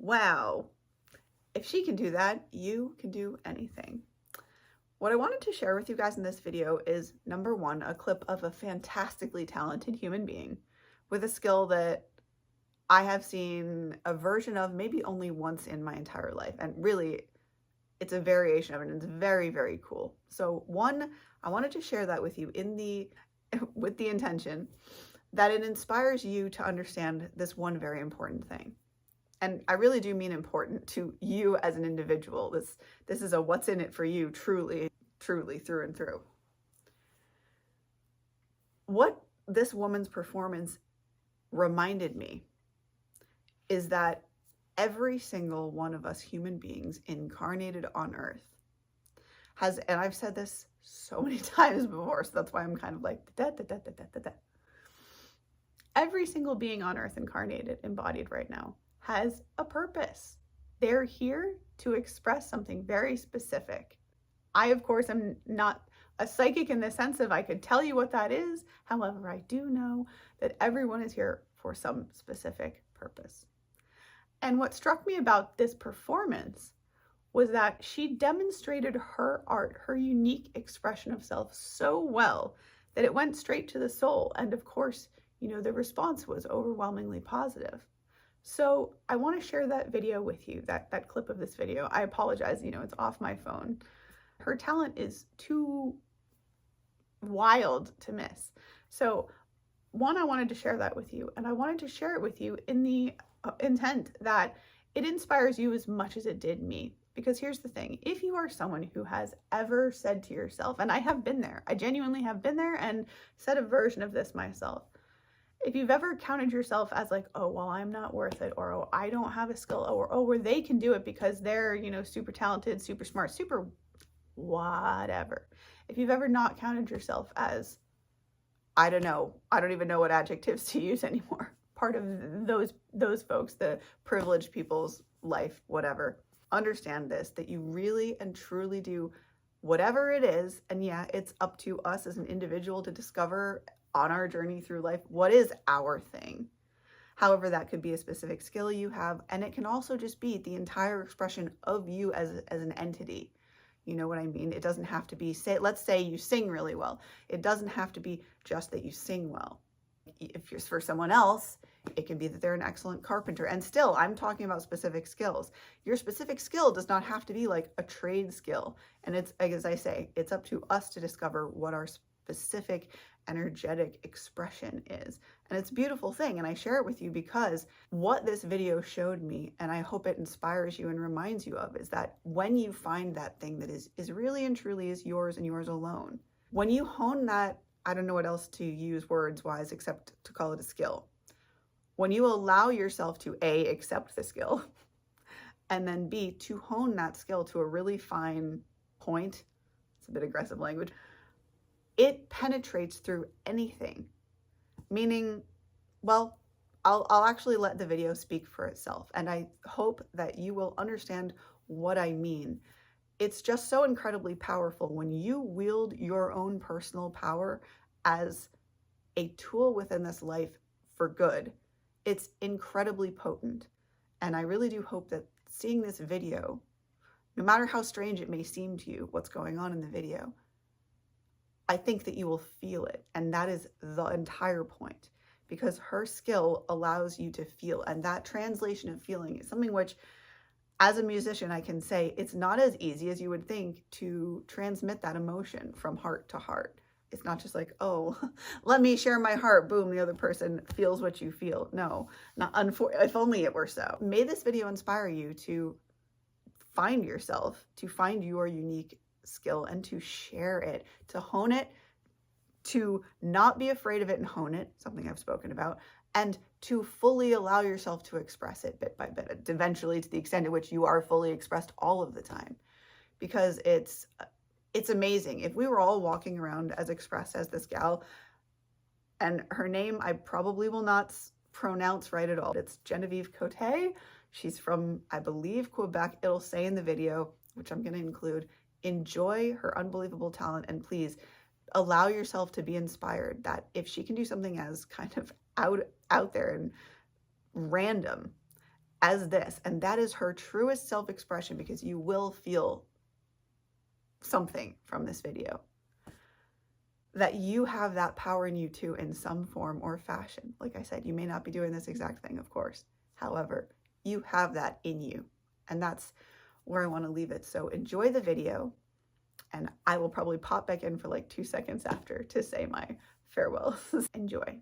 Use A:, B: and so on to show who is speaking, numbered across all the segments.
A: Wow. If she can do that, you can do anything. What I wanted to share with you guys in this video is, number one, a clip of a fantastically talented human being with a skill that I have seen a version of maybe only once in my entire life. And really, it's a variation of it, and it's very, very cool. So one, I wanted to share that with you with the intention that it inspires you to understand this one very important thing. And I really do mean important to you as an individual. This is a what's in it for you, truly, truly, through and through. What this woman's performance reminded me is that every single one of us human beings incarnated on Earth has, and I've said this so many times before, so that's why I'm kind of like, every single being on Earth incarnated, embodied right now, has a purpose. They're here to express something very specific. I, of course, am not a psychic in the sense of I could tell you what that is. However, I do know that everyone is here for some specific purpose. And what struck me about this performance was that she demonstrated her art, her unique expression of self so well that it went straight to the soul. And of course, the response was overwhelmingly positive. So I want to share that video with you, that clip of this video. I apologize, it's off my phone. Her talent is too wild to miss. So one, I wanted to share that with you, and I wanted to share it with you in the intent that it inspires you as much as it did me. Because here's the thing, if you are someone who has ever said to yourself, and I have been there, I genuinely have been there and said a version of this myself. If you've ever counted yourself as like, oh, well, I'm not worth it, or oh, I don't have a skill, or oh, where they can do it because they're, super talented, super smart, super whatever. If you've ever not counted yourself as, I don't even know what adjectives to use anymore, part of those folks, the privileged people's life, whatever, understand this, that you really and truly do whatever it is. And yeah, it's up to us as an individual to discover on our journey through life what is our thing. However, that could be a specific skill you have, and it can also just be the entire expression of you as an entity. You know what I mean? It doesn't have to be, let's say you sing really well. It doesn't have to be just that you sing well. If you're for someone else, it can be that they're an excellent carpenter. And still, I'm talking about specific skills. Your specific skill does not have to be like a trade skill. And it's, as I say, it's up to us to discover what our specific energetic expression is. And it's a beautiful thing. And I share it with you because what this video showed me, and I hope it inspires you and reminds you of, is that when you find that thing that is really and truly is yours and yours alone, when you hone that, I don't know what else to use words wise except to call it a skill. When you allow yourself to A, accept the skill, and then B, to hone that skill to a really fine point, it's a bit aggressive language, it penetrates through anything. Meaning, well, I'll actually let the video speak for itself, and I hope that you will understand what I mean. It's just so incredibly powerful when you wield your own personal power as a tool within this life for good. It's incredibly potent. And I really do hope that seeing this video, no matter how strange it may seem to you, what's going on in the video, I think that you will feel it. And that is the entire point, because her skill allows you to feel. And that translation of feeling is something which, as a musician, I can say it's not as easy as you would think to transmit that emotion from heart to heart. It's not just like, oh, let me share my heart, boom, the other person feels what you feel. No, if only it were so. May this video inspire you to find yourself, to find your unique skill and to share it, to hone it, to not be afraid of it and hone it, something I've spoken about, and to fully allow yourself to express it bit by bit, eventually to the extent at which you are fully expressed all of the time. Because it's amazing. If we were all walking around as expressed as this gal, and her name I probably will not pronounce right at all. It's Geneviève Côté. She's from, I believe, Quebec. It'll say in the video, which I'm going to include, enjoy her unbelievable talent, and please allow yourself to be inspired that if she can do something as kind of out there and random as this. And that is her truest self-expression, because you will feel something from this video. That you have that power in you too, in some form or fashion. Like I said, you may not be doing this exact thing, of course. However, you have that in you. And that's where I want to leave it. So enjoy the video. And I will probably pop back in for like 2 seconds after to say my farewells. Enjoy.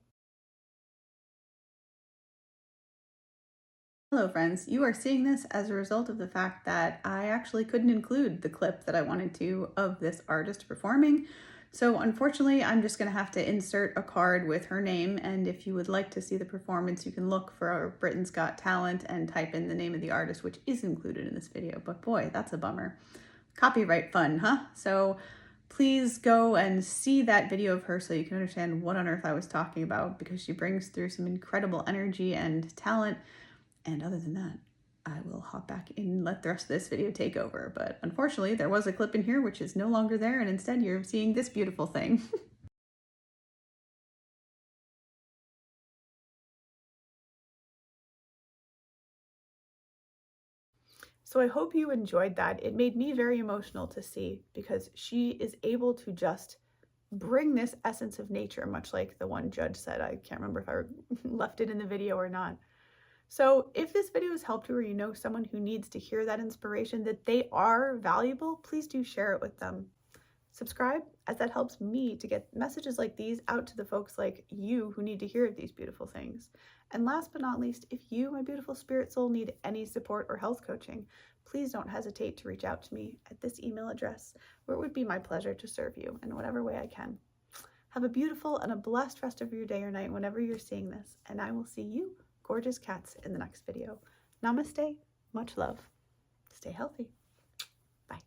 A: Hello friends, you are seeing this as a result of the fact that I actually couldn't include the clip that I wanted to of this artist performing. So unfortunately, I'm just going to have to insert a card with her name, and if you would like to see the performance, you can look for Britain's Got Talent and type in the name of the artist, which is included in this video. But boy, that's a bummer. Copyright fun, huh? So please go and see that video of her so you can understand what on earth I was talking about, because she brings through some incredible energy and talent. And other than that, I will hop back in and let the rest of this video take over. But unfortunately, there was a clip in here which is no longer there, and instead you're seeing this beautiful thing. So I hope you enjoyed that. It made me very emotional to see, because she is able to just bring this essence of nature, much like the one judge said. I can't remember if I left it in the video or not. So if this video has helped you, or you know someone who needs to hear that inspiration, that they are valuable, please do share it with them. Subscribe, as that helps me to get messages like these out to the folks like you who need to hear these beautiful things. And last but not least, if you, my beautiful spirit soul, need any support or health coaching, please don't hesitate to reach out to me at this email address, where it would be my pleasure to serve you in whatever way I can. Have a beautiful and a blessed rest of your day or night whenever you're seeing this, and I will see you, gorgeous cats, in the next video. Namaste, much love. Stay healthy. Bye.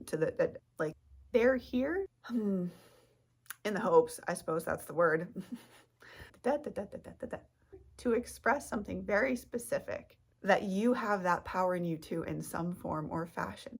A: To the like, they're here in the hopes, I suppose that's the word, to express something very specific. That you have that power in you too, in some form or fashion.